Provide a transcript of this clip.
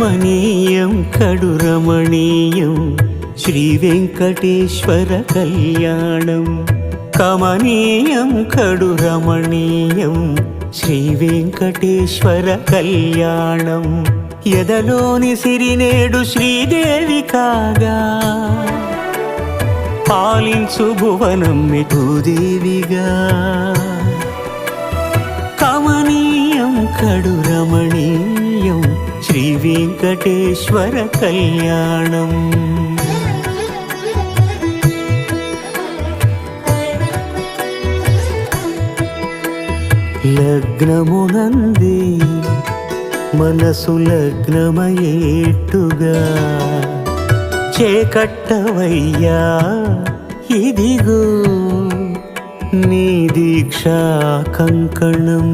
కమనీయం కడు రమణీయం శ్రీ వెంకటేశ్వర కళ్యాణం. కమనీయం కడు రమణీయం శ్రీ వెంకటేశ్వర కళ్యాణం. ఎదలోని సిరినేడు శ్రీదేవి కాగా పాలించు భువనం భూదేవిగా. కమనీయం కడు రమణీయం శ్రీ వెంకటేశ్వర కళ్యాణం. లగ్నమునంది మనసు లగ్నమయేట్టుగా చేకట్టవయ్యా ఇదిగో నీ దీక్షా కంకణం.